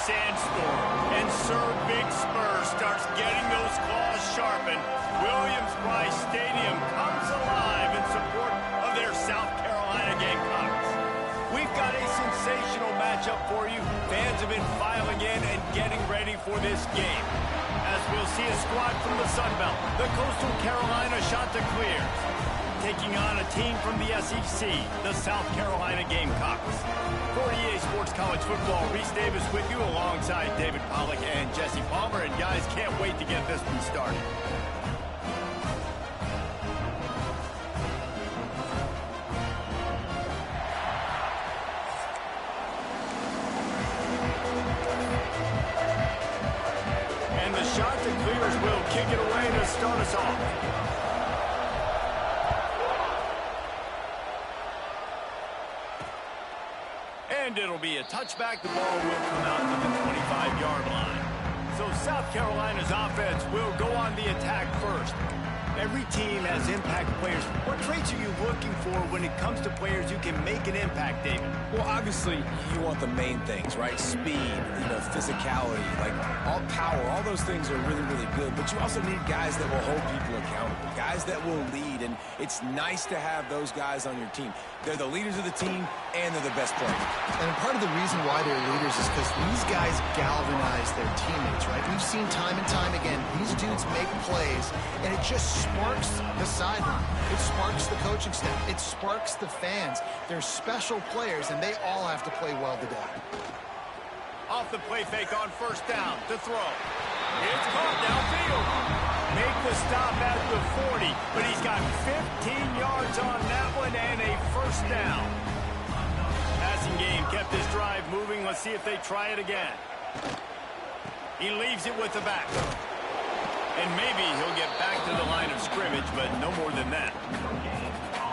sandstorm, and Sir Big Spur starts getting those claws sharpened. Williams-Brice Stadium comes alive in support of their South Carolina Gamecocks. We've got a sensational matchup for you. Fans have been filing in and getting ready for this game. As we'll see a squad from the Sun Belt, the Coastal Carolina Chanticleers, taking on a team from the SEC, the South Carolina Gamecocks. For EA Sports College Football, Reese Davis with you alongside David Pollack and Jesse Palmer. And guys, can't wait to get this one started. And the Chanticleers will kick it away to start us off. And it'll be a touchback. The ball will come out to the 25-yard line. So South Carolina's offense will go on the attack first. Every team has impact players. What traits are you looking for when it comes to players who can make an impact, David? Well, obviously, you want the main things, right? Speed, physicality, like all power, all those things are really, really good. But you also need guys that will hold people accountable, guys that will lead. And it's nice to have those guys on your team. They're the leaders of the team, and they're the best players. And part of the reason why they're leaders is because these guys galvanize their teammates, right? We've seen time and time again, these dudes make plays, and it just sparks the sideline. It sparks the coaching staff. It sparks the fans. They're special players, and they all have to play well today. Off the play fake on first down to throw. It's caught downfield. Make the stop at the 40, but he's got 15 yards on that one and a first down. Passing game kept this drive moving. Let's see if they try it again. He leaves it with the back. And maybe he'll get back to the line of scrimmage, but no more than that.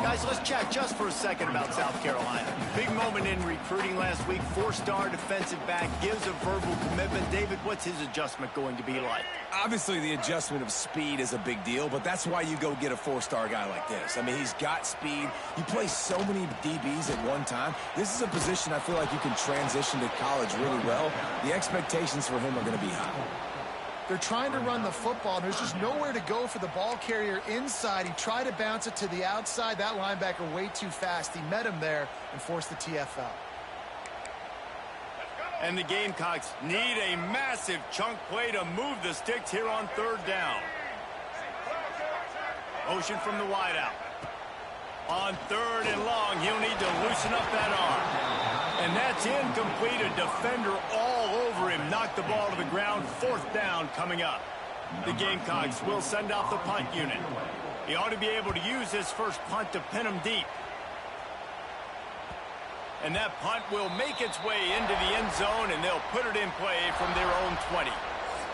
Guys, let's chat just for a second about South Carolina. Big moment in recruiting last week. Four-star defensive back gives a verbal commitment. David, what's his adjustment going to be like? Obviously, the adjustment of speed is a big deal, but that's why you go get a four-star guy like this. I mean, he's got speed. You play so many DBs at one time. This is a position I feel like you can transition to college really well. The expectations for him are going to be high. They're trying to run the football, and there's just nowhere to go for the ball carrier inside. He tried to bounce it to the outside. That linebacker way too fast. He met him there and forced the TFL. And the Gamecocks need a massive chunk play to move the sticks here on third down. Motion from the wideout. On third and long, he'll need to loosen up that arm. And that's incomplete. A defender all over him. Knocked the ball to the ground. Fourth down coming up. The Gamecocks will send out the punt unit. He ought to be able to use his first punt to pin him deep. And that punt will make its way into the end zone, and they'll put it in play from their own 20.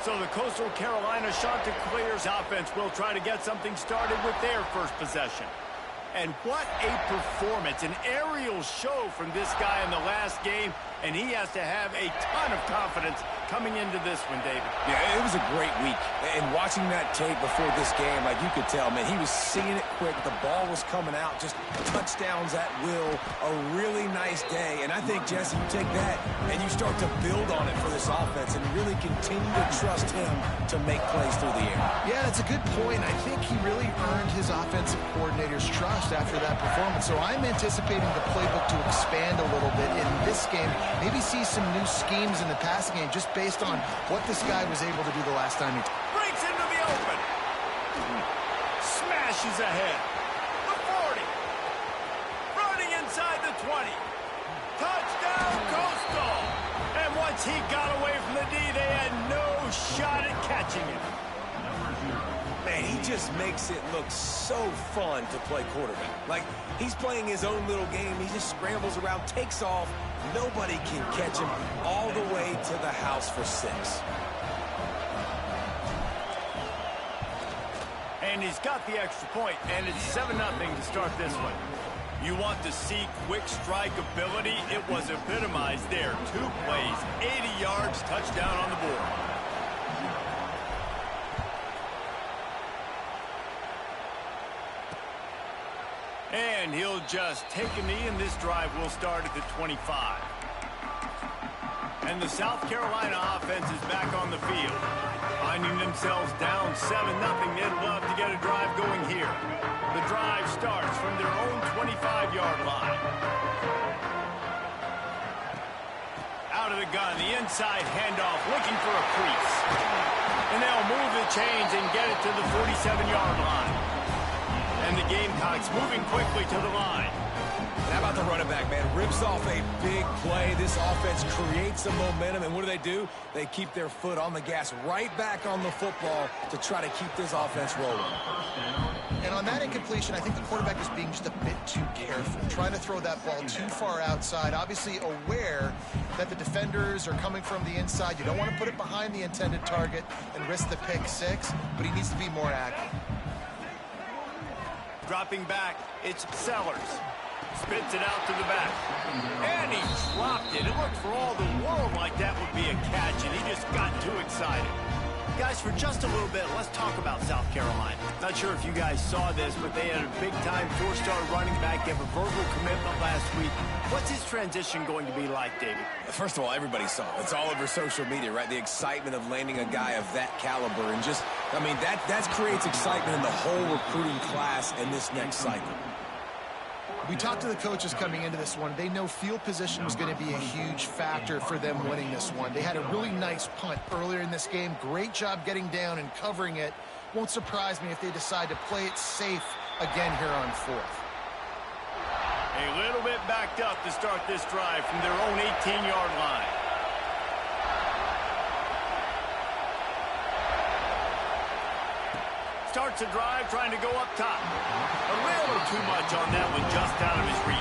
So the Coastal Carolina Chanticleers offense will try to get something started with their first possession. And what a performance, an aerial show from this guy in the last game, and he has to have a ton of confidence coming into this one, David. Yeah, it was a great week. And watching that tape before this game, like you could tell, man, he was seeing it quick. The ball was coming out, just touchdowns at will. A really nice day. And I think, Jesse, you take that and you start to build on it for this offense and really continue to trust him to make plays through the air. Yeah, that's a good point. I think he really earned his offensive coordinator's trust after that performance. So I'm anticipating the playbook to expand a little bit in this game. Maybe see some new schemes in the passing game just based on what this guy was able to do the last time he breaks into the open. Smashes ahead. The 40. Running inside the 20. Touchdown, Costal. And once he got away from the D, they had no shot at catching him. Man, he just makes it look so fun to play quarterback. Like, he's playing his own little game. He just scrambles around, takes off. Nobody can catch him all the way to the house for 6. And he's got the extra point, and it's 7-0 to start this one. You want to see quick strike ability? It was epitomized there. 2 plays, 80 yards, touchdown on the board. And he'll just take a knee, and this drive will start at the 25. And the South Carolina offense is back on the field. Finding themselves down 7-0, they'd love to get a drive going here. The drive starts from their own 25-yard line. Out of the gun, the inside handoff, looking for a crease. And they'll move the chains and get it to the 47-yard line. And the Gamecocks moving quickly to the line. How about the running back, man? Rips off a big play. This offense creates some momentum, and what do? They keep their foot on the gas, right back on the football to try to keep this offense rolling. And on that incompletion, I think the quarterback is being just a bit too careful, trying to throw that ball too far outside, obviously aware that the defenders are coming from the inside. You don't want to put it behind the intended target and risk the pick six, but he needs to be more accurate. Dropping back, it's Sellers. Spits it out to the back. And he dropped it. It looked for all the world like that would be a catch, and he just got too excited. Guys, for just a little bit, let's talk about South Carolina. Not sure if you guys saw this, but they had a big-time four-star running back give a verbal commitment last week. What's his transition going to be like, David? First of all, everybody saw it. It's all over social media, right? The excitement of landing a guy of that caliber. And just, I mean, that creates excitement in the whole recruiting class in this next cycle. We talked to the coaches coming into this one. They know field position was going to be a huge factor for them winning this one. They had a really nice punt earlier in this game. Great job getting down and covering it. Won't surprise me if they decide to play it safe again here on fourth. A little bit backed up to start this drive from their own 18-yard line. Starts a drive trying to go up top. A little too much on that one, just out of his reach.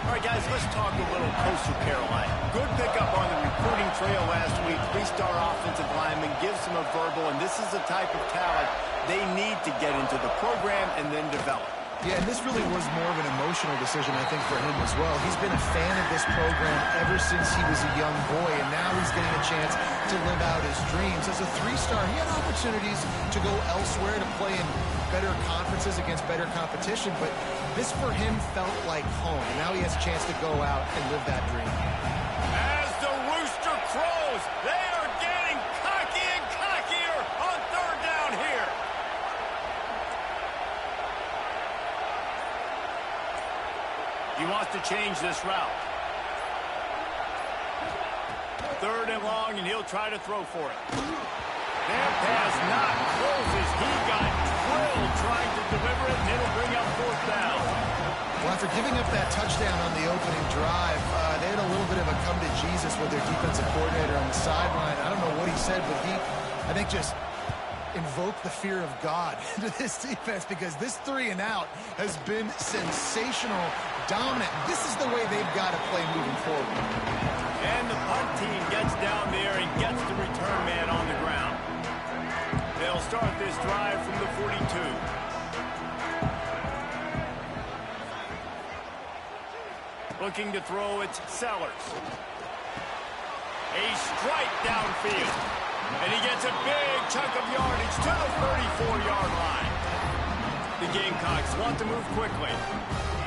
All right, guys, let's talk a little Coastal Carolina. Good pickup on the recruiting trail last week. Three-star offensive lineman gives them a verbal, and this is the type of talent they need to get into the program and then develop. Yeah, and this really was more of an emotional decision, I think, for him as well. He's been a fan of this program ever since he was a young boy, and now he's getting a chance to live out his dreams. As a three-star, he had opportunities to go elsewhere to play in better conferences against better competition, but this for him felt like home. And now he has a chance to go out and live that dream. As the rooster crows, they are getting cocky and cockier on third down here. He wants to change this route. Third and long, and he'll try to throw for it. That pass not closes. He got drilled trying to deliver it, and it'll bring up fourth down. Well, after giving up that touchdown on the opening drive, they had a little bit of a come to Jesus with their defensive coordinator on the sideline. I don't know what he said, but he, I think, just invoked the fear of God into this defense, because this 3-and-out has been sensational, dominant. This is the way they've got to play moving forward. And the punt team gets down there and gets the return man on the ground. They'll start this drive from the 42. Looking to throw, it's Sellers. A strike downfield. And he gets a big chunk of yardage to the 34-yard line. The Gamecocks want to move quickly.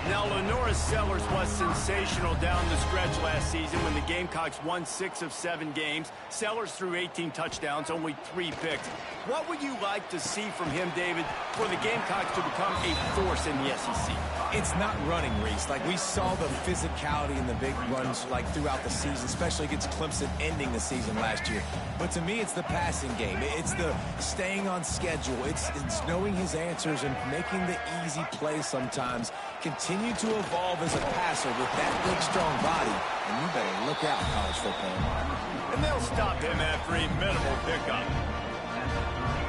Now, Lenoris Sellers was sensational down the stretch last season when the Gamecocks won 6 of 7 games. Sellers threw 18 touchdowns, only 3 picks. What would you like to see from him, David, for the Gamecocks to become a force in the SEC? It's not running, Reese. Like, we saw the physicality in the big runs, like, throughout the season, especially against Clemson ending the season last year. But to me, it's the passing game. It's the staying on schedule. It's knowing his answers and making the easy plays sometimes. Continue to evolve as a passer with that big, strong body. And you better look out, college football. And they'll stop him after a minimal pickup.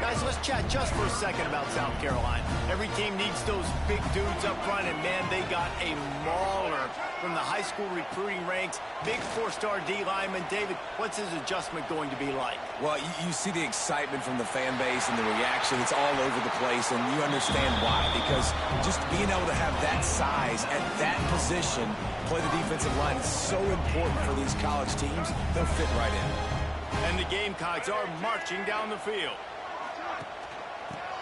Guys, let's chat just for a second about South Carolina. Every team needs those big dudes up front, and man, they got a mauler from the high school recruiting ranks. Big 4-star D lineman. David, what's his adjustment going to be like? Well, you see the excitement from the fan base and the reaction. It's all over the place, and you understand why. Because just being able to have that size at that position, play the defensive line, is so important for these college teams. They'll fit right in. And the Gamecocks are marching down the field.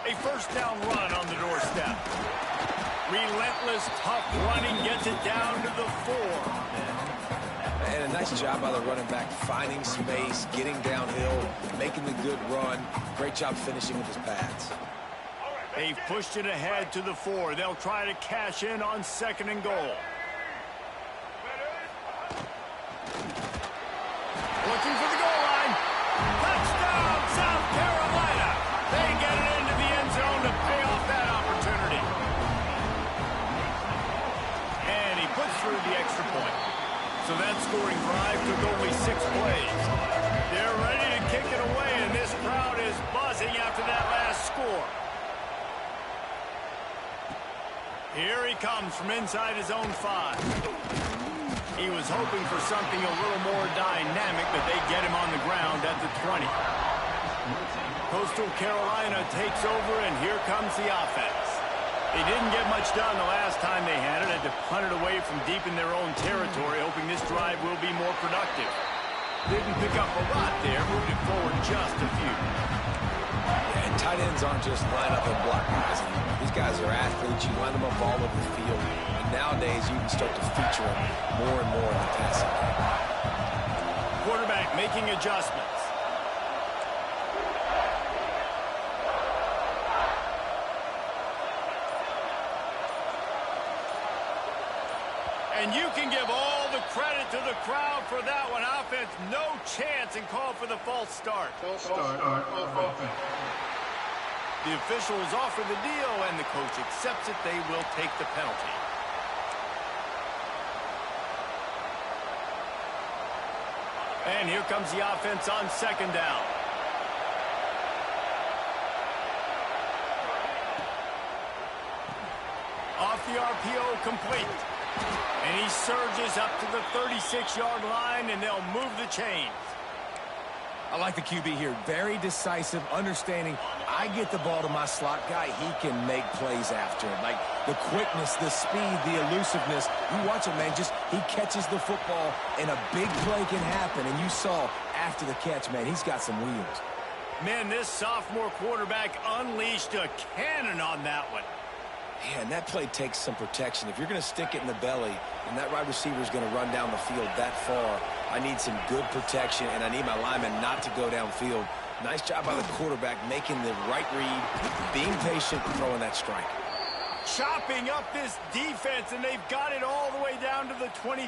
A first down run on the doorstep. Relentless, tough running gets it down to the 4. And a nice job by the running back, finding space, getting downhill, making the good run. Great job finishing with his pads. They've pushed it ahead to the 4. They'll try to cash in on 2nd and goal. Looking for the goal line. Touchdown, South Carolina. They get it into the end zone to pay off that opportunity. And he puts through the extra point. So that scoring drive took only 6 plays. They're ready to kick it away, and this crowd is buzzing after that last score. Here he comes from inside his own 5. He was hoping for something a little more dynamic, but they get him on the ground at the 20. Coastal Carolina takes over, and here comes the offense. They didn't get much done the last time they had it. Had to punt it away from deep in their own territory, hoping this drive will be more productive. Didn't pick up a lot there, moved it forward just a few. Yeah, and tight ends aren't just line up and block guys. These guys are athletes. You line them up all over the field. And nowadays, you can start to feature them more and more in the passing game. Quarterback making adjustments. And you can give all the credit to the crowd for that one. Offense, no chance, and call for the false start. False start. The officials offer the deal, and the coach accepts it. They will take the penalty. And here comes the offense on 2nd down. Off the RPO, complete. And he surges up to the 36-yard line, and they'll move the chains. I like the QB here. Very decisive, understanding I get the ball to my slot guy, he can make plays after it. Like the quickness, the speed, the elusiveness. You watch him, man, just he catches the football, and a big play can happen. And you saw after the catch, man, he's got some wheels. Man, this sophomore quarterback unleashed a cannon on that one. Yeah, and that play takes some protection. If you're going to stick it in the belly and that wide receiver is going to run down the field that far, I need some good protection, and I need my lineman not to go downfield. Nice job by the quarterback making the right read, being patient, throwing that strike. Chopping up this defense, and they've got it all the way down to the 23.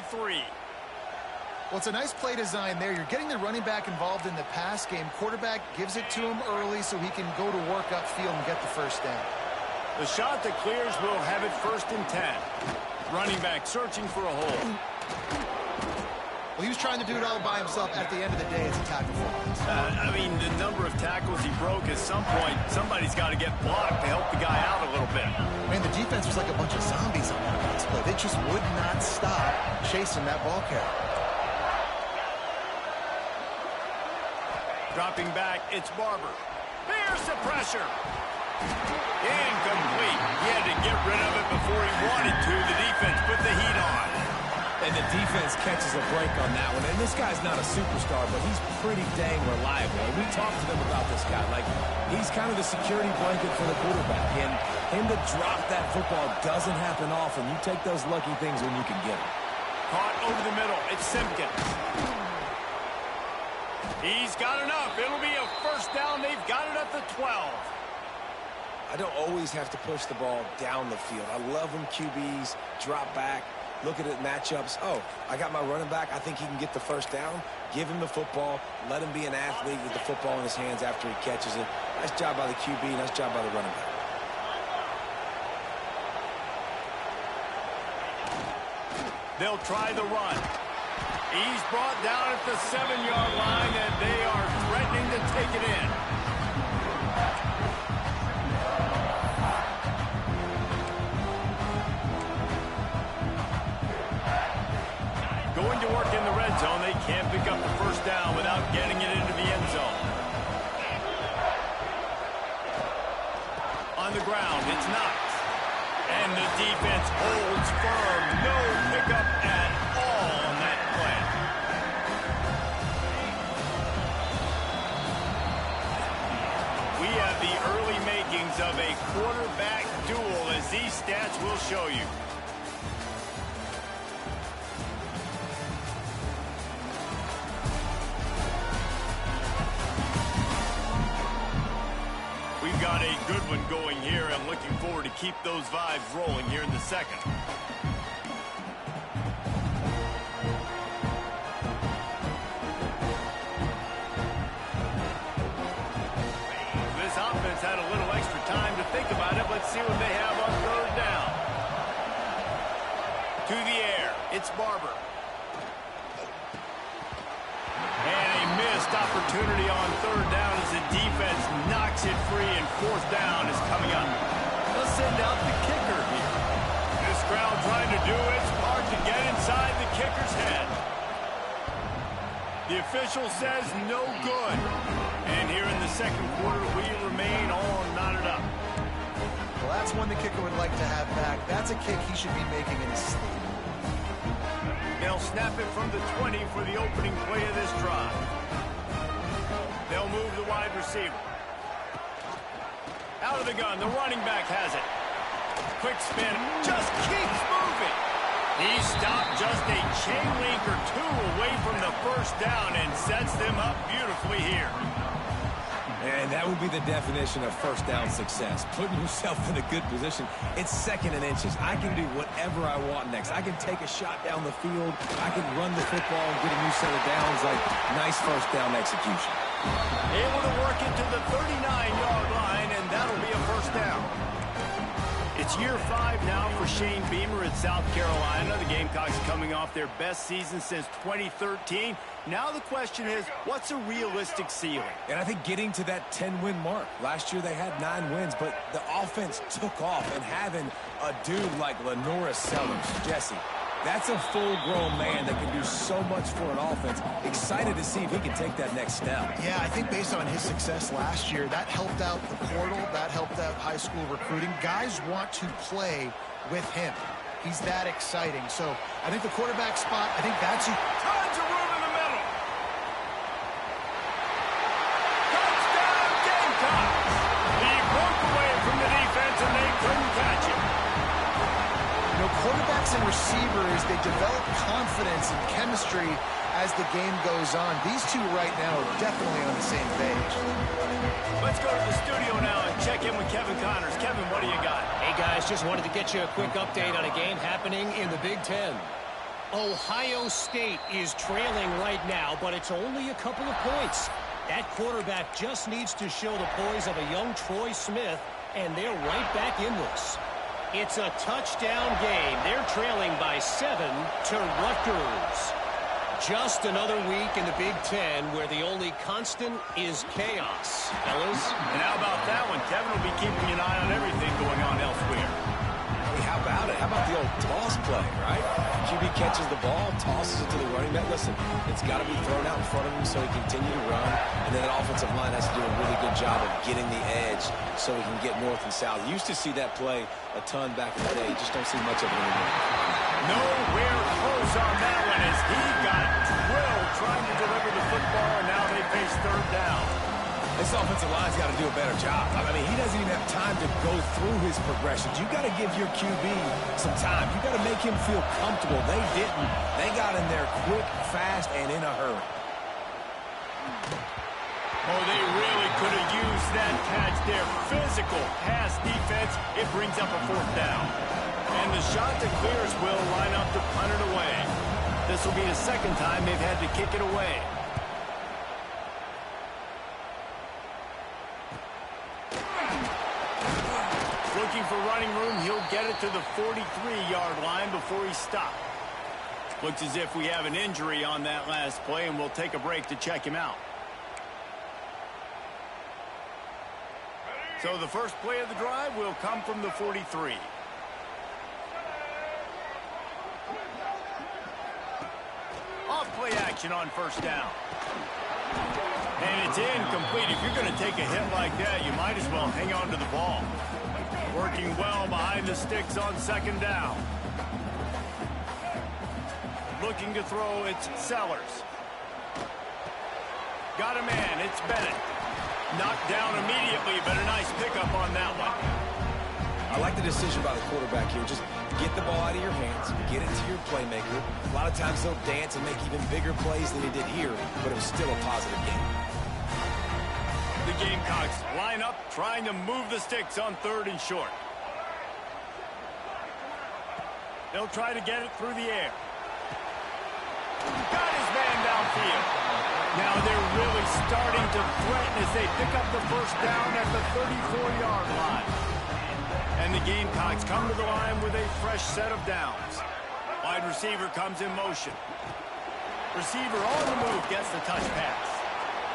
Well, it's a nice play design there. You're getting the running back involved in the pass game. Quarterback gives it to him early so he can go to work upfield and get the first down. The shot that clears will have it 1st and 10. Running back searching for a hole. Well, he was trying to do it all by himself. At the end of the day, it's a tackle for loss. I mean, the number of tackles he broke, at some point, somebody's got to get blocked to help the guy out a little bit. Man, the defense was like a bunch of zombies on that last play. They just would not stop chasing that ball carrier. Dropping back, it's Barber. There's the pressure. Incomplete. He had to get rid of it before he wanted to. The defense put the heat on. And the defense catches a break on that one. And this guy's not a superstar, but he's pretty dang reliable. And we talked to them about this guy. Like, he's kind of the security blanket for the quarterback. And him to drop that football doesn't happen often. You take those lucky things when you can get them. Caught over the middle. It's Simpkins. He's got enough. It'll be a 1st down. They've got it at the 12. I don't always have to push the ball down the field. I love when QBs drop back, look at it, matchups. Oh, I got my running back. I think he can get the 1st down. Give him the football. Let him be an athlete with the football in his hands after he catches it. Nice job by the QB. Nice job by the running back. They'll try the run. He's brought down at the 7-yard line, and they are threatening to take it in. Going to work in the red zone. They can't pick up the 1st down without getting it into the end zone. On the ground, it's Knox. And the defense holds firm. No pickup at all on that play. We have the early makings of a quarterback duel, as these stats will show you. good one going here. I'm looking forward to keep those vibes rolling here in the second. This offense had a little extra time to think about it. Let's see what they have on third down. To the air, it's Barber. And a missed opportunity on third down as the defense knocks it free, and fourth down is coming up. Let's send out the kicker here. This crowd trying to do its part to get inside the kicker's head. The official says no good. And here in the second quarter, we remain all knotted up. Well, that's one the kicker would like to have back. That's a kick he should be making in his sleep. They'll snap it from the 20 for the opening play of this drive. They'll move the wide receiver. Out of the gun, the running back has it. Quick spin, just keeps moving. He stopped just a chain link or two away from the first down and sets them up beautifully here. And that would be the definition of first down success. Putting yourself in a good position. It's second and inches. I can do whatever I want next. I can take a shot down the field. I can run the football and get a new set of downs. Like, nice first down execution. Able to work it to the 39-yard line, and that'll be a first down. It's year 5 now for Shane Beamer at South Carolina. The Gamecocks coming off their best season since 2013. Now the question is, what's a realistic ceiling? And I think getting to that 10-win mark. Last year they had 9 wins, but the offense took off. And having a dude like Lenora Sellers, Jesse, that's a full-grown man that can do so much for an offense. Excited to see if he can take that next step. Yeah, I think based on his success last year, that helped out the portal, that helped out high school recruiting. Guys want to play with him. He's that exciting. So I think the quarterback spot, I think that's... Tons of room in the middle. Touchdown, Gamecocks. He broke away from the defense, and they couldn't catch him. You know, quarterbacks and receivers, they develop confidence and chemistry as the game goes on. These two right now are definitely on the same page. Let's go to the studio now and check in with Kevin Connors. Kevin, what do you got? Hey, guys, just wanted to get you a quick update on a game happening in the Big Ten. Ohio State is trailing right now, but it's only a couple of points. That quarterback just needs to show the poise of a young Troy Smith, and they're right back in this. It's a touchdown game. They're trailing by 7 to Rutgers. Just another week in the Big Ten where the only constant is chaos, fellas. And how about that one? Kevin will be keeping an eye on everything going on elsewhere. Hey, how about it? How about the old toss play, right? QB catches the ball, tosses it to the running back. Listen, it's got to be thrown out in front of him so he can continue to run. And then that offensive line has to do a really good job of getting the edge so he can get north and south. You used to see that play a ton back in the day. You just don't see much of it anymore. Nowhere close on that one as he got drilled trying to deliver the football, and now they face third down. This offensive line's got to do a better job. I mean, he doesn't even have time to go through his progressions. You got to give your QB some time. You got to make him feel comfortable. They didn't. They got in there quick, fast, and in a hurry. Oh, they really could have used that catch there. Physical pass defense. It brings up a fourth down. And the shot to clears will line up to punt it away. This will be the second time they've had to kick it away. Looking for running room, he'll get it to the 43-yard line before he stopped. Looks as if we have an injury on that last play, and we'll take a break to check him out. So the first play of the drive will come from the 43. Off play action on first down. And it's incomplete. If you're going to take a hit like that, you might as well hang on to the ball. Working well behind the sticks on second down. Looking to throw, it's Sellers. Got a man, it's Bennett. Knocked down immediately, but a nice pickup on that one. I like the decision by the quarterback here. Just get the ball out of your hands, get it to your playmaker. A lot of times he'll dance and make even bigger plays than he did here, but it was still a positive game. The Gamecocks line up, trying to move the sticks on 3rd and short. They'll try to get it through the air. Got his man downfield. Now they're really starting to threaten as they pick up the first down at the 34-yard line. And the Gamecocks come to the line with a fresh set of downs. Wide receiver comes in motion. Receiver on the move gets the touch pass.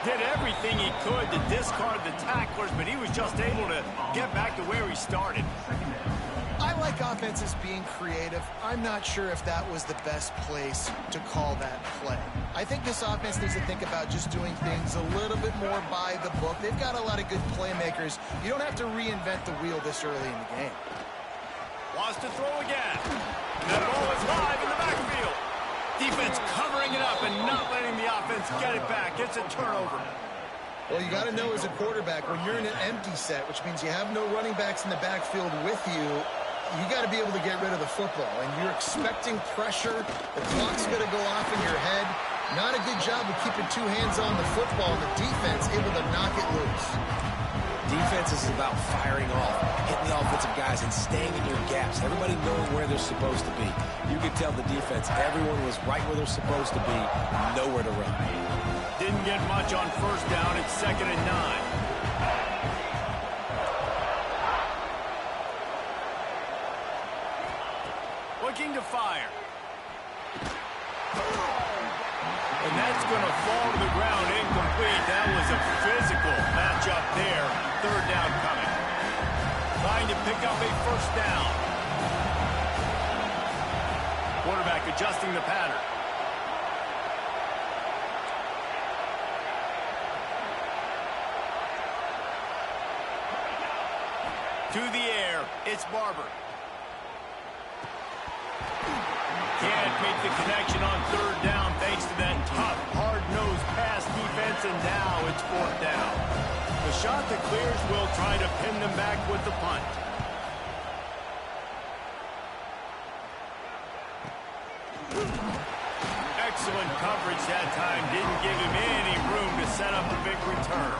Did everything he could to discard the tacklers, but he was just able to get back to where he started. I like offenses being creative. I'm not sure if that was the best place to call that play. I think this offense needs to think about just doing things a little bit more by the book. They've got a lot of good playmakers. You don't have to reinvent the wheel this early in the game. Wants to throw again. That ball is live in the backfield. Defense covering it up and not letting the offense get it back. It's a turnover. Well, you got to know as a quarterback, when you're in an empty set, which means you have no running backs in the backfield with you, you got to be able to get rid of the football. And you're expecting pressure. The clock's going to go off in your head. Not a good job of keeping two hands on the football. And the defense able to knock it loose. Defense is about firing off, hitting the offensive guys, and staying in your gaps. Everybody knowing where they're supposed to be. You could tell the defense, everyone was right where they're supposed to be, nowhere to run. Didn't get much on first down. It's 2nd and 9. Looking to fire. And that's going to fall to the ground incomplete. That was a physical matchup there. 3rd down coming. Trying to pick up a first down. Quarterback adjusting the pattern. To the air, it's Barber. Can't make the connection on 3rd down thanks to that tough, hard-nosed pass defense, and now it's 4th down. The shot that clears will try to pin them back with the punt. Excellent coverage that time. Didn't give him any room to set up a big return.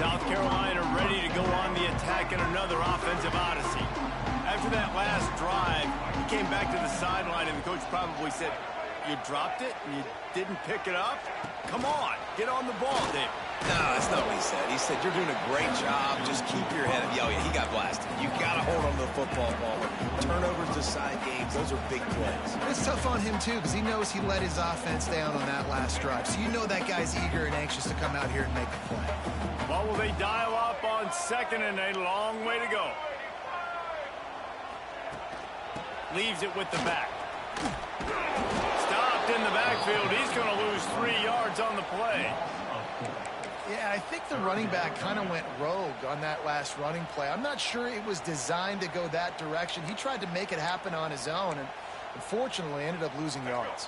South Carolina ready to go on the attack in another offensive odyssey. After that last drive, he came back to the sideline, and the coach probably said, "You dropped it and you didn't pick it up? Come on, get on the ball, Dave." No, that's not what he said. He said, "You're doing a great job. Just keep your head up." Yeah, he got blasted. You got to hold on to the football ball. Turnovers decide games. Those are big plays. It's tough on him, too, because he knows he let his offense down on that last drive. So you know that guy's eager and anxious to come out here and make a play. Well, will they dial up on 2nd and a long way to go? Leaves it with the back. Stopped in the backfield. He's going to lose 3 yards on the play. Yeah, I think the running back kind of went rogue on that last running play. I'm not sure it was designed to go that direction. He tried to make it happen on his own, and unfortunately ended up losing yards.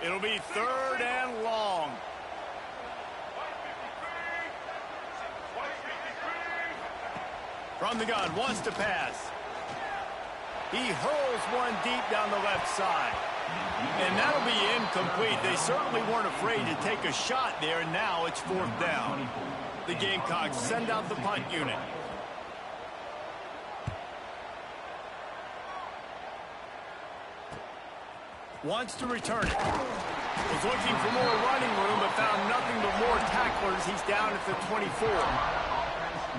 It'll be 3rd and long. From the gun, wants to pass. He hurls one deep down the left side. And that'll be incomplete. They certainly weren't afraid to take a shot there, and now it's 4th down. The Gamecocks send out the punt unit. Wants to return it. Was looking for more running room, but found nothing but more tacklers. He's down at the 24.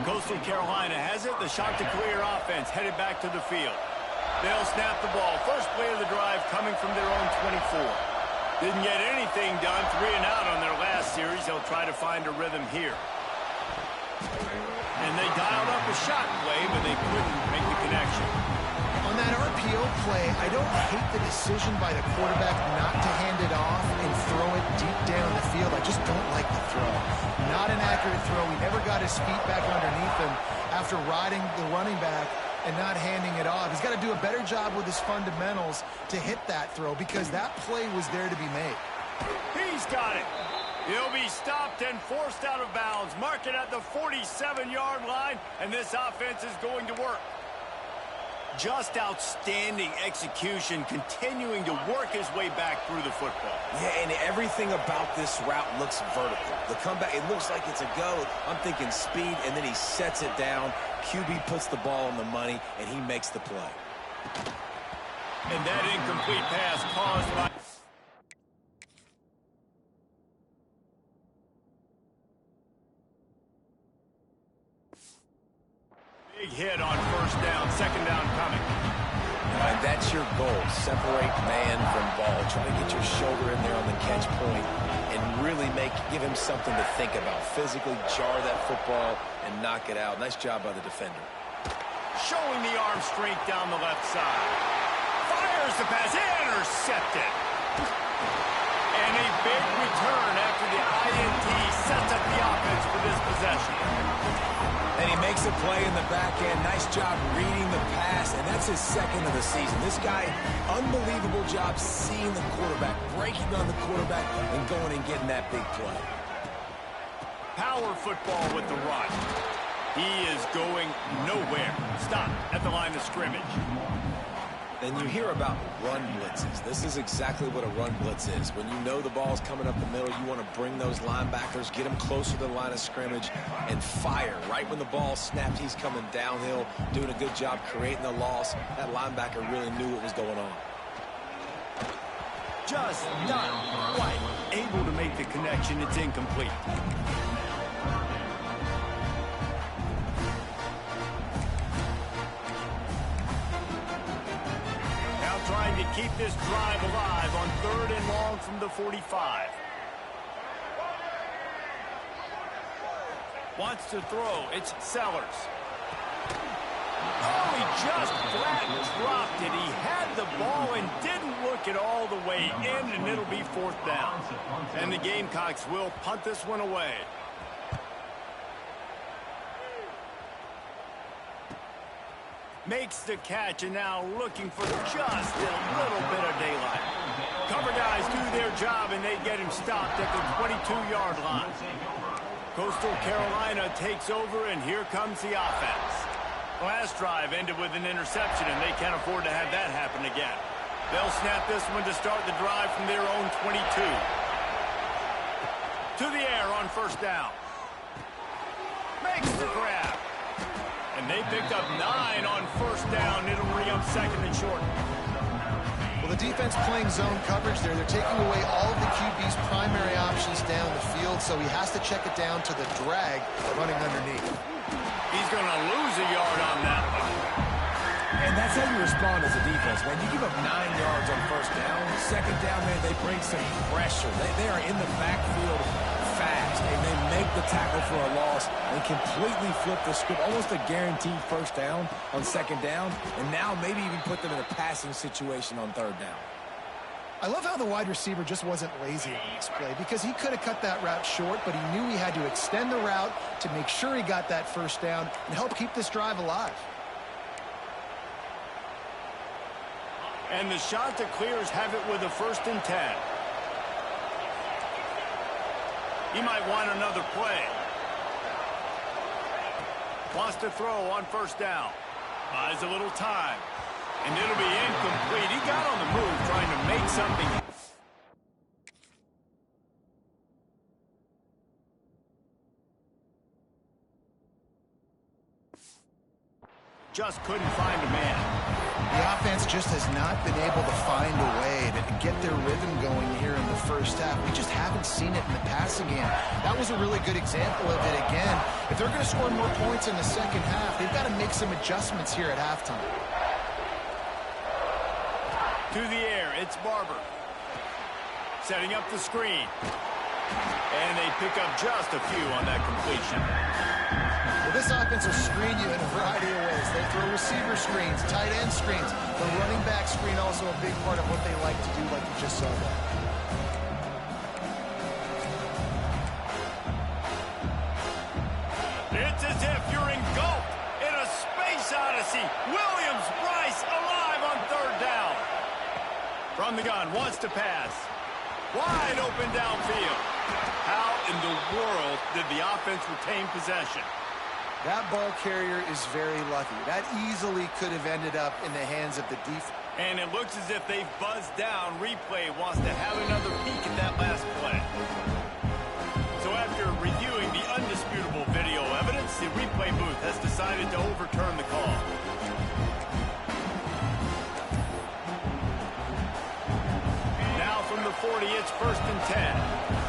Coastal Carolina has it. The shot to clear offense headed back to the field. They'll snap the ball. First play of the drive coming from their own 24. Didn't get anything done. 3 and out on their last series. They'll try to find a rhythm here. And they dialed up a shot play, but they couldn't make the connection. On that RPO play, I don't hate the decision by the quarterback not to hand it off and throw it deep down the field. I just don't like the throw. Not an accurate throw. He never got his feet back underneath him after riding the running back and not handing it off. He's got to do a better job with his fundamentals to hit that throw because that play was there to be made. He's got it. He'll be stopped and forced out of bounds. Mark it at the 47-yard line, and this offense is going to work. Just outstanding execution, continuing to work his way back through the football. Yeah, and everything about this route looks vertical. The comeback, it looks like it's a go. I'm thinking speed, and then he sets it down. QB puts the ball on the money, and he makes the play. And that incomplete pass caused by... Big hit on first down, second down coming. And that's your goal. Separate man from ball. Try to get your shoulder in there on the catch point and really give him something to think about. Physically jar that football and knock it out. Nice job by the defender. Showing the arm strength down the left side. Fires the pass, intercepted. And a big return after the INT sets up the offense for this possession. And he makes a play in the back end. Nice job reading the pass, and that's his second of the season. This guy, unbelievable job seeing the quarterback, breaking on the quarterback, and going and getting that big play. Power football with the run. He is going nowhere. Stop at the line of scrimmage. And you hear about run blitzes. This is exactly what a run blitz is. When you know the ball's coming up the middle, you want to bring those linebackers, get them closer to the line of scrimmage, and fire. Right when the ball snapped, he's coming downhill, doing a good job creating the loss. That linebacker really knew what was going on. Just not quite able to make the connection. It's incomplete. Trying to keep this drive alive on 3rd and long from the 45. Wants to throw. It's Sellers. Oh, he just flat dropped it. He had the ball and didn't look it all the way in, and it'll be 4th down. And the Gamecocks will punt this one away. Makes the catch, and now looking for just a little bit of daylight. Cover guys do their job, and they get him stopped at the 22-yard line. Coastal Carolina takes over, and here comes the offense. Last drive ended with an interception, and they can't afford to have that happen again. They'll snap this one to start the drive from their own 22. To the air on first down. Makes the grab. And they picked up 9 on first down. It'll bring up 2nd and short. Well, the defense playing zone coverage there. They're taking away all of the QB's primary options down the field, so he has to check it down to the drag running underneath. He's going to lose a yard on that one. And that's how you respond as a defense, man. You give up 9 yards on first down. Second down, man, they bring some pressure. They are in the backfield fast, and they make the tackle for a loss and completely flip the script. Almost a guaranteed first down on second down, and now maybe even put them in a passing situation on 3rd down. I love how the wide receiver just wasn't lazy on this play, because he could have cut that route short, but he knew he had to extend the route to make sure he got that first down and help keep this drive alive. And the Chanticleers have it with a 1st and 10. He might want another play. Wants to throw on first down. Buys a little time. And it'll be incomplete. He got on the move trying to make something. Just couldn't find a man. The offense just has not been able to find a way to get their rhythm going here in the first half. We just haven't seen it in the passing game. That was a really good example of it again. If they're going to score more points in the second half, they've got to make some adjustments here at halftime. To the air, it's Barber. Setting up the screen. And they pick up just a few on that completion. Well, this offense will screen you in a variety of ways. They throw receiver screens, tight end screens. The running back screen also a big part of what they like to do, like you just saw there. It's as if you're engulfed in a space odyssey. Williams, Bryce, alive on 3rd down. From the gun, wants to pass. Wide open downfield. How in the world did the offense retain possession? That ball carrier is very lucky. That easily could have ended up in the hands of the defense. And it looks as if they've buzzed down. Replay wants to have another peek at that last play. So after reviewing the undisputable video evidence, the replay booth has decided to overturn the call. Now from the 40, it's 1st and 10.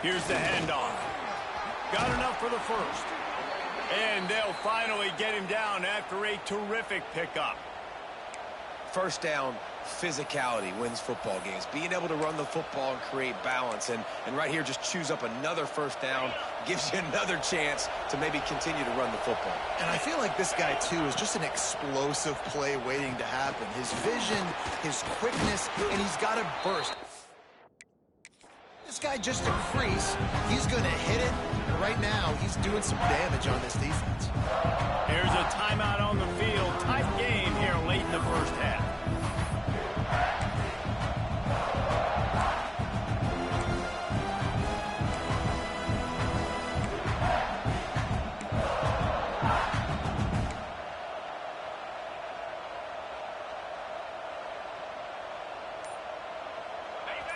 Here's the handoff. Got enough for the first. And they'll finally get him down after a terrific pickup. First down, physicality wins football games. Being able to run the football and create balance. And right here, just choose up another first down. Gives you another chance to maybe continue to run the football. And I feel like this guy, too, is just an explosive play waiting to happen. His vision, his quickness, and he's got a burst. This guy just a crease. He's going to hit it. And right now, he's doing some damage on this defense. Here's a timeout on the field. Tight game here late in the first half.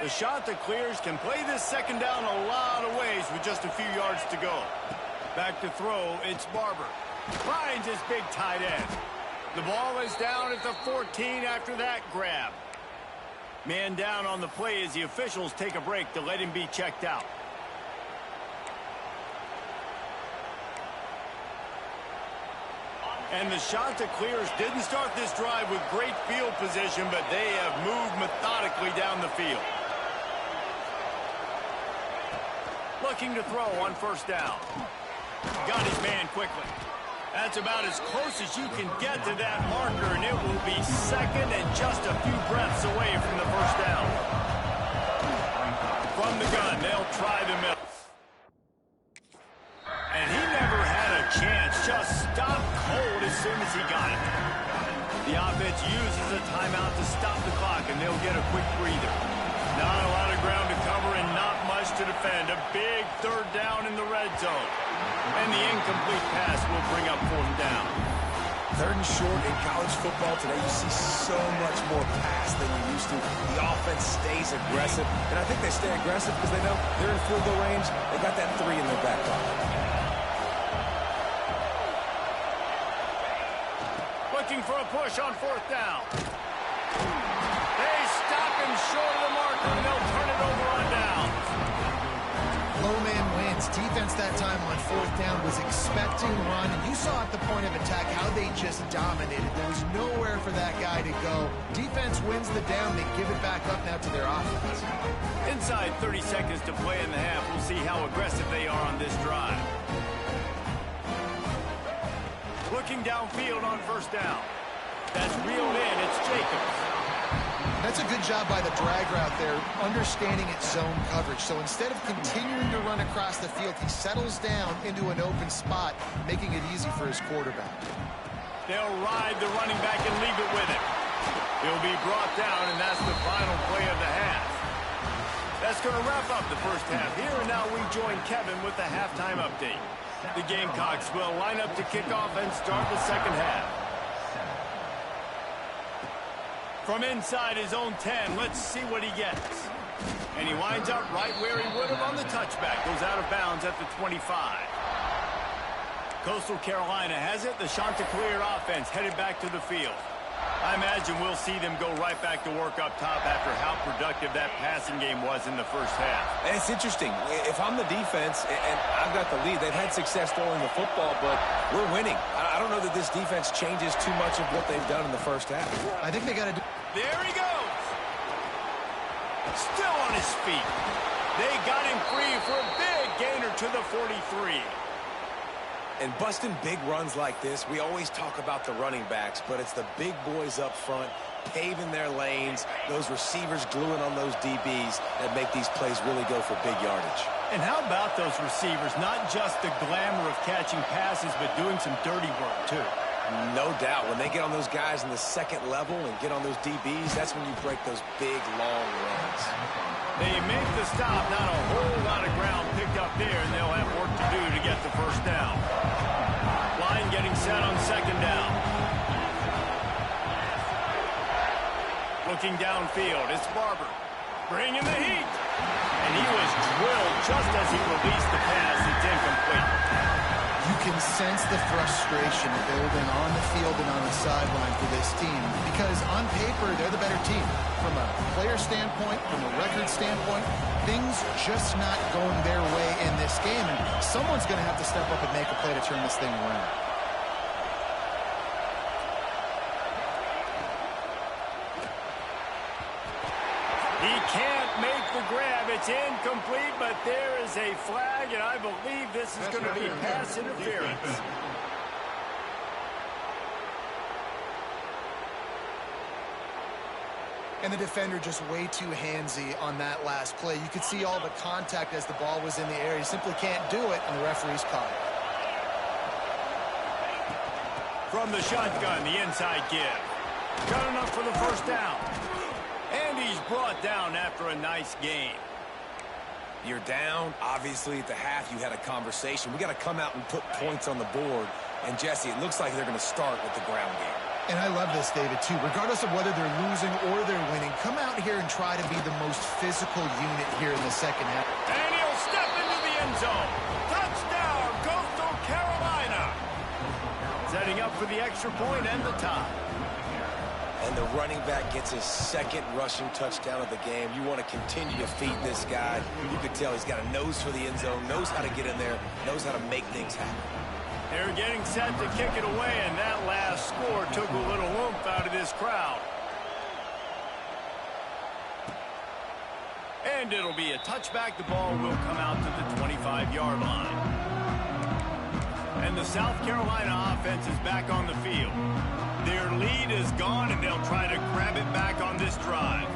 The shot that clears can play this second down a lot of ways with just a few yards to go. Back to throw, it's Barber. Finds his big tight end. The ball is down at the 14 after that grab. Man down on the play as the officials take a break to let him be checked out. And the shot that clears didn't start this drive with great field position, but they have moved methodically down the field. Looking to throw on first down. Got his man quickly. That's about as close as you can get to that marker, and it will be second and just a few breaths away from the first down. From the gun, they'll try the middle. And he never had a chance, just stopped cold as soon as he got it. The offense uses a timeout to stop the clock, and they'll get a quick breather. Not a lot of ground to cover and not much to defend. A big third down in the red zone. And the incomplete pass will bring up 4th down. 3rd and short in college football today, you see so much more pass than you used to. The offense stays aggressive, and I think they stay aggressive because they know they're in field goal range. They got that 3 in their back pocket. Looking for a push on 4th down. They stop him short of the marker, and they'll turn it over on down. Low man wins. Defense that time on 4th down was expecting run, and you saw at the point of attack how they just dominated. There was nowhere for that guy to go. Defense wins the down. They give it back up now to their offense. Inside 30 seconds to play in the half. We'll see how aggressive they are on this drive. Looking downfield on first down. That's reeled in. It's Jacobs. That's a good job by the drag route there, understanding its zone coverage. So instead of continuing to run across the field, he settles down into an open spot, making it easy for his quarterback. They'll ride the running back and leave it with him. He'll be brought down, and that's the final play of the half. That's going to wrap up the first half. Here and now we join Kevin with the halftime update. The Gamecocks will line up to kick off and start the second half. From inside his own 10, let's see what he gets. And he winds up right where he would have on the touchback. Goes out of bounds at the 25. Coastal Carolina has it. The Chanticleer offense headed back to the field. I imagine we'll see them go right back to work up top after how productive that passing game was in the first half. And it's interesting. If I'm the defense and I've got the lead, they've had success throwing the football, but we're winning. I don't know that this defense changes too much of what they've done in the first half. I think they got to do... There he goes. Still on his feet. They got him free for a big gainer to the 43. And busting big runs like this, we always talk about the running backs, but it's the big boys up front, paving their lanes, those receivers gluing on those DBs that make these plays really go for big yardage. And how about those receivers? Not just the glamour of catching passes, but doing some dirty work, too. No doubt. When they get on those guys in the second level and get on those DBs, that's when you break those big, long runs. They make the stop. Not a whole lot of ground picked up there, and they'll have work to do to get the first down. Line getting set on second down. Looking downfield, it's Barber. Bringing the heat. And he was drilled just as he released the pass. It's incomplete. You can sense the frustration building on the field and on the sideline for this team because on paper, they're the better team. From a player standpoint, from a record standpoint, things just not going their way in this game. And someone's going to have to step up and make a play to turn this thing around. He can't make the grab. It's incomplete, but there is a flag, and I believe this is going to be pass interference. And the defender just way too handsy on that last play. You could see all the contact as the ball was in the air. He simply can't do it, and the referee's caught it. From the shotgun, the inside give. Got enough for the first down. And he's brought down after a nice game. You're down. Obviously, at the half, you had a conversation. We got to come out and put points on the board. And, Jesse, it looks like they're going to start with the ground game. And I love this, David, too. Regardless of whether they're losing or they're winning, come out here and try to be the most physical unit here in the second half. And he'll step into the end zone. Touchdown, Coastal Carolina. Setting up for the extra point and the tie. And the running back gets his second rushing touchdown of the game. You want to continue to feed this guy. You can tell he's got a nose for the end zone, knows how to get in there, knows how to make things happen. They're getting set to kick it away, and that last score took a little oomph out of this crowd. And it'll be a touchback. The ball will come out to the 25-yard line. And the South Carolina offense is back on the field. Their lead is gone, and they'll try to grab it back on this drive.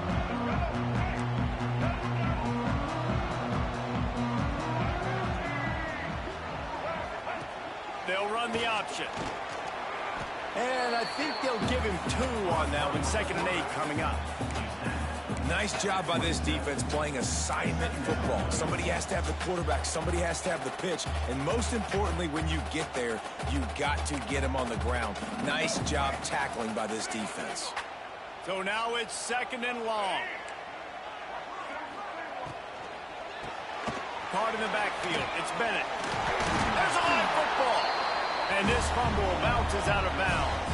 They'll run the option. And I think they'll give him 2 on that one. 2nd and 8 coming up. Nice job by this defense playing assignment football. Somebody has to have the quarterback. Somebody has to have the pitch. And most importantly, when you get there, you got to get him on the ground. Nice job tackling by this defense. So now it's 2nd and long. Caught in the backfield. It's Bennett. There's a live football. And this fumble bounces out of bounds.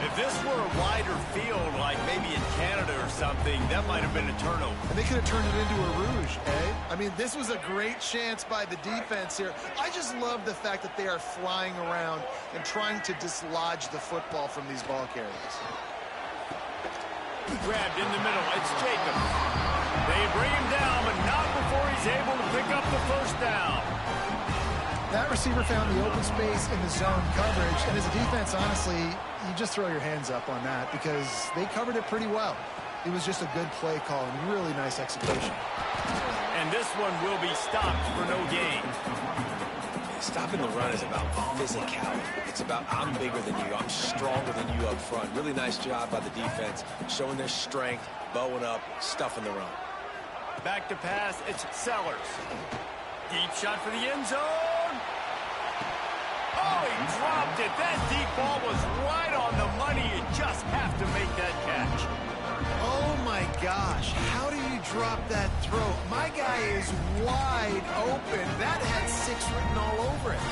If this were a wider field, like maybe in Canada or something, that might have been a turnover. And they could have turned it into a rouge, eh? I mean, this was a great chance by the defense here. I just love the fact that they are flying around and trying to dislodge the football from these ball carriers. Grabbed in the middle. It's Jacobs. They bring him down, but not before he's able to pick up the first down. That receiver found the open space in the zone coverage, and as a defense, honestly, you just throw your hands up on that because they covered it pretty well. It was just a good play call and really nice execution. And this one will be stopped for no gain. Stopping the run is about physicality. It's about I'm bigger than you. I'm stronger than you up front. Really nice job by the defense, showing their strength, bowing up, stuffing the run. Back to pass, it's Sellers. Deep shot for the end zone. Oh, he dropped it. That deep ball was right on the money. You just have to make that catch. Oh, my gosh. How do you drop that throw? My guy is wide open. That had 6 written all over it.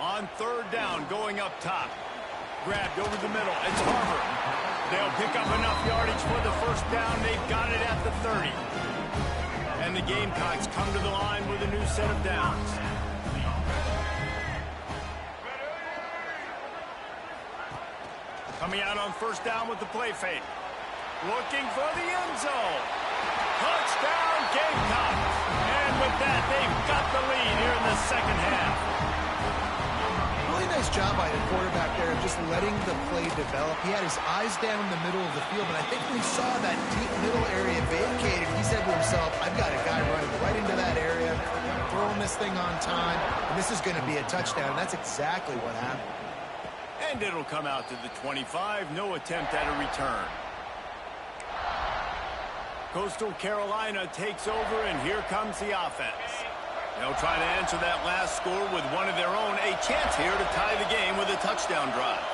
On 3rd down, going up top. Grabbed over the middle. It's Harvard. They'll pick up enough yardage for the first down. They've got it at the 30. And the Gamecocks come to the line with a new set of downs. Coming out on 1st down with the play fake. Looking for the end zone. Touchdown, Gamecocks. And with that, they've got the lead here in the 2nd half. Really nice job by the quarterback there of just letting the play develop. He had his eyes down in the middle of the field, but I think when he saw that deep middle area vacated, he said to himself, I've got a guy running right into that area. throwing this thing on time, and this is going to be a touchdown, and that's exactly what happened. And it'll come out to the 25. No attempt at a return. Coastal Carolina takes over, and here comes the offense. They'll try to answer that last score with one of their own. A chance here to tie the game with a touchdown drive.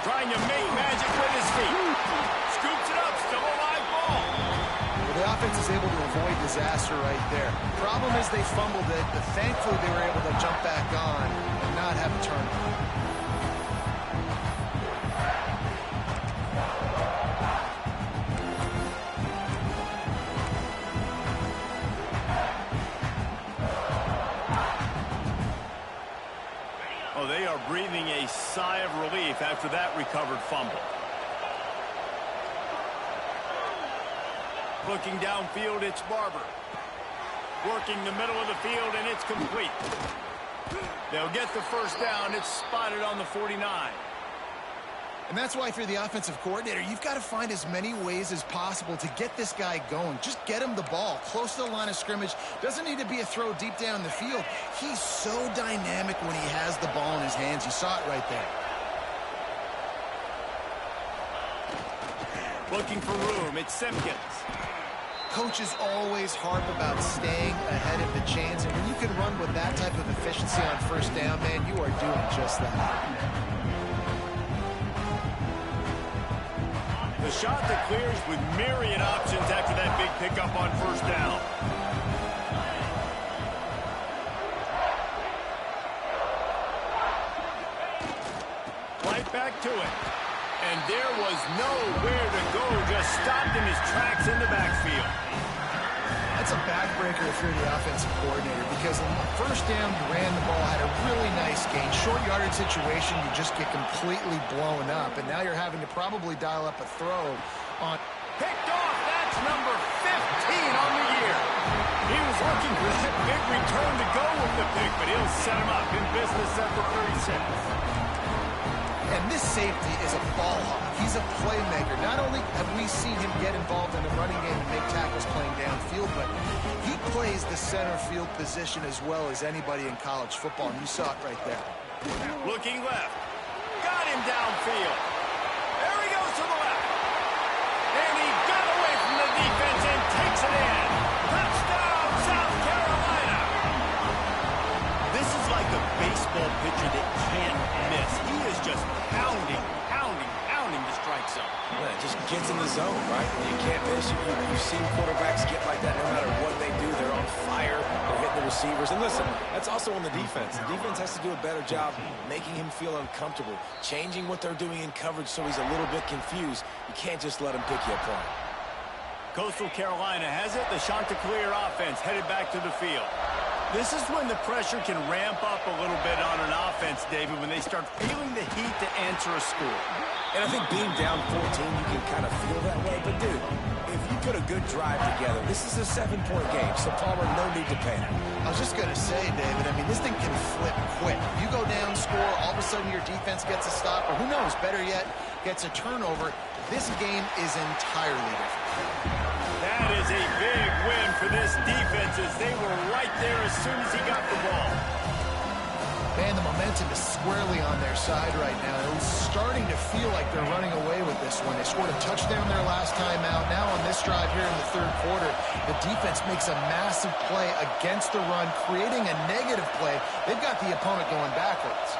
Trying to make magic with his feet. Scoops it up, still a live ball. Well, the offense is able to avoid disaster right there. Problem is they fumbled it, but thankfully they were able to jump back on and not have a turnover. Oh, they are breathing a sigh of relief after that recovered fumble. Looking downfield, it's Barber. Working the middle of the field, and it's complete. They'll get the first down. It's spotted on the 49. And that's why, if you're the offensive coordinator, you've got to find as many ways as possible to get this guy going. Just get him the ball close to the line of scrimmage. Doesn't need to be a throw deep down the field. He's so dynamic when he has the ball in his hands. You saw it right there. Looking for room, it's Simpkins. Coaches always harp about staying ahead of the chains, and when you can run with that type of efficiency on first down, man, you are doing just that. The shot that clears with myriad options after that big pickup on first down. Right back to it. And there was nowhere to go, just stopped in his tracks in the backfield. That's a backbreaker if you're the offensive coordinator, because on the first down, you ran the ball, had a really nice gain. Short yardage situation, you just get completely blown up, and now you're having to probably dial up a throw on. Picked off, that's number 15 on the year. He was looking for that big return to go with the pick, but he'll set him up in business at the 36. And this safety is a ball hawk. He's a playmaker. Not only have we seen him get involved in the running game and make tackles playing downfield, but he plays the center field position as well as anybody in college football, and you saw it right there. Looking left. Got him downfield. There he goes to the left. And he got away from the defense and takes it in. Touchdown, South Carolina. This is like a baseball pitcher that can't miss. He is just pounding the strike zone. Yeah, just gets in the zone, right? You can't miss. You've seen quarterbacks get like that no matter what they do. They're on fire. They're hitting the receivers. And listen, that's also on the defense. The defense has to do a better job making him feel uncomfortable, changing what they're doing in coverage so he's a little bit confused. You can't just let him pick you apart. Coastal Carolina has it. The Chanticleer offense headed back to the field. This is when the pressure can ramp up a little bit on an offense, David, when they start feeling the heat to answer a score. And I think being down 14, you can kind of feel that way. But, dude, if you put a good drive together, this is a 7-point game, so Palmer, no need to panic. I was just going to say, David, I mean, this thing can flip quick. You go down, score, all of a sudden your defense gets a stop, or who knows, better yet, gets a turnover. This game is entirely different. That is a big win for this defense as they were right there as soon as he got the ball. Man, the momentum is squarely on their side right now. It's starting to feel like they're running away with this one. They scored a touchdown their last time out. Now on this drive here in the third quarter, the defense makes a massive play against the run, creating a negative play. They've got the opponent going backwards.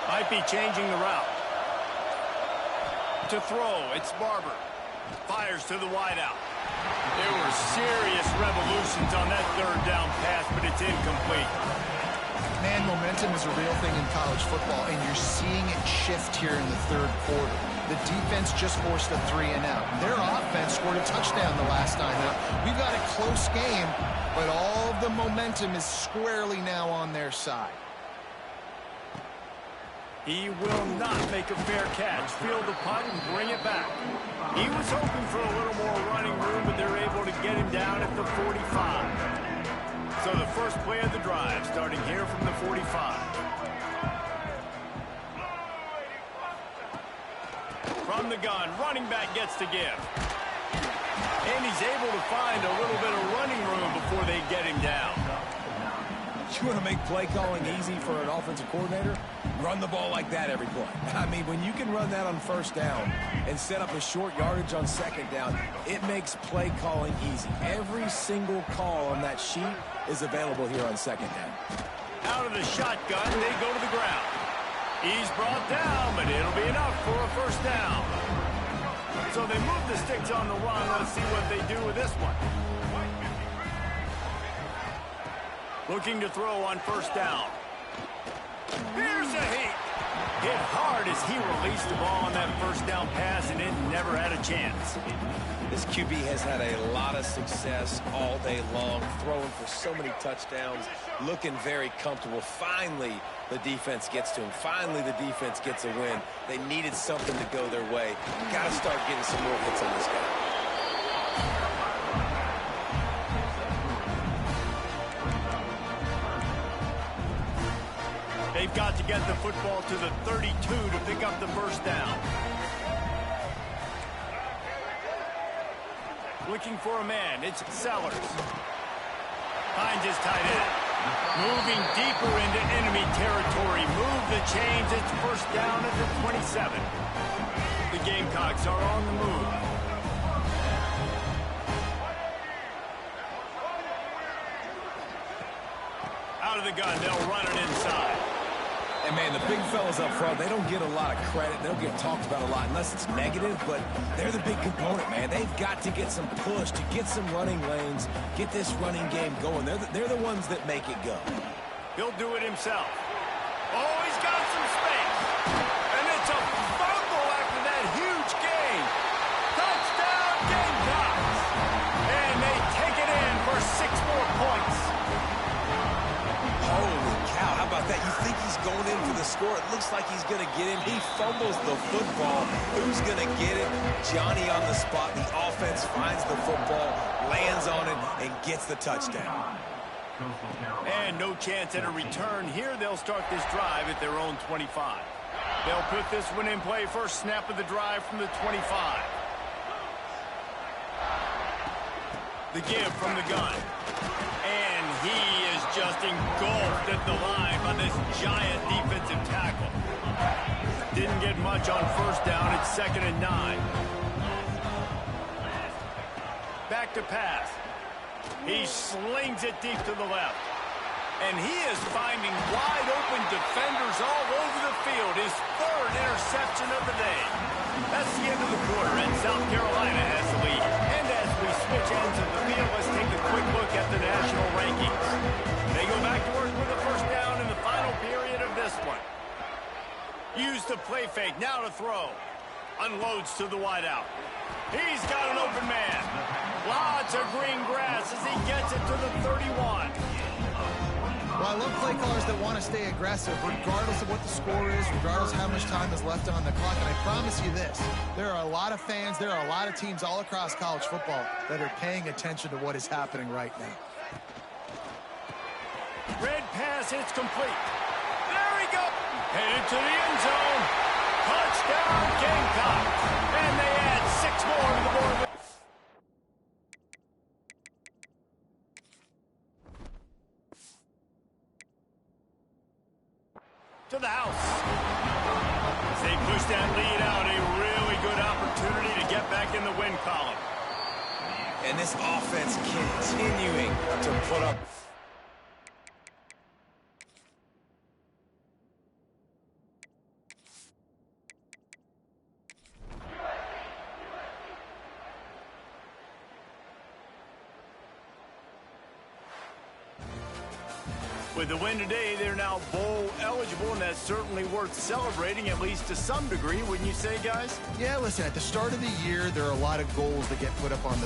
Might be changing the route. To throw, it's Barber. Fires to the wideout. There were serious revolutions on that third down pass, but it's incomplete. Man, momentum is a real thing in college football, and you're seeing it shift here in the third quarter. The defense just forced a 3-and-out. Their offense scored a touchdown the last time out. We've got a close game, but all of the momentum is squarely now on their side. He will not make a fair catch. Field the punt and bring it back. He was hoping for a little more running room, but they're able to get him down at the 45. So the first play of the drive, starting here from the 45. From the gun, running back gets to give. And he's able to find a little bit of running room before they get him down. You want to make play calling easy for an offensive coordinator? Run the ball like that every play. I mean, when you can run that on first down and set up a short yardage on second down, it makes play calling easy. Every single call on that sheet is available here on second down. Out of the shotgun, they go to the ground. He's brought down, but it'll be enough for a first down. So they move the sticks on the run. Let's see what they do with this one. Looking to throw on first down. Here's a hit. Hit hard as he released the ball on that first down pass, and it never had a chance. This QB has had a lot of success all day long, throwing for so many touchdowns, looking very comfortable. Finally, the defense gets to him. Finally, the defense gets a win. They needed something to go their way. Got to start getting some more hits on this guy. They've got to get the football to the 32 to pick up the first down. Looking for a man. It's Sellers. Finds his tight end. Moving deeper into enemy territory. Move the chains. It's first down at the 27. The Gamecocks are on the move. Out of the gun. They'll run it inside. And, man, the big fellas up front, they don't get a lot of credit. They don't get talked about a lot unless it's negative, but they're the big component, man. They've got to get some push, to get some running lanes, get this running game going. They're the ones that make it go. He'll do it himself. Oh, he's got some space. And it's a fumble after that huge gain. Touchdown, Gamecocks. And they take it in for 6 more points. Holy cow, how about that? You think he's going in for the score. It looks like he's going to get in. He fumbles the football. Who's going to get it? Johnny on the spot. The offense finds the football, lands on it, and gets the touchdown. And no chance at a return here. They'll start this drive at their own 25. They'll put this one in play. First snap of the drive from the 25. The give from the gun. And he is just engulfed at the line by this giant defensive tackle. Didn't get much on first down. It's 2nd and 9. Back to pass. He slings it deep to the left. And he is finding wide open defenders all over the field. His 3rd interception of the day. That's the end of the quarter, and South Carolina has the lead. And as we switch ends of the field, let's take a quick look at the national rankings. They go back to work with a first down in the final period of this one. Use the play fake, now to throw. Unloads to the wideout. He's got an open man. Lots of green grass as he gets it to the 31. Well, I love play callers that want to stay aggressive, regardless of what the score is, regardless of how much time is left on the clock. And I promise you this, there are a lot of fans, there are a lot of teams all across college football that are paying attention to what is happening right now. Red pass hits complete. There he goes. Headed to the end zone. Touchdown, Gamecock. And they add 6 more to the board. To the house. As they push that lead out, a really good opportunity to get back in the win column. And this offense continuing to put up. With the win today, they're now bowl eligible, and that's certainly worth celebrating, at least to some degree, wouldn't you say, guys? Yeah, listen, at the start of the year, there are a lot of goals that get put up on the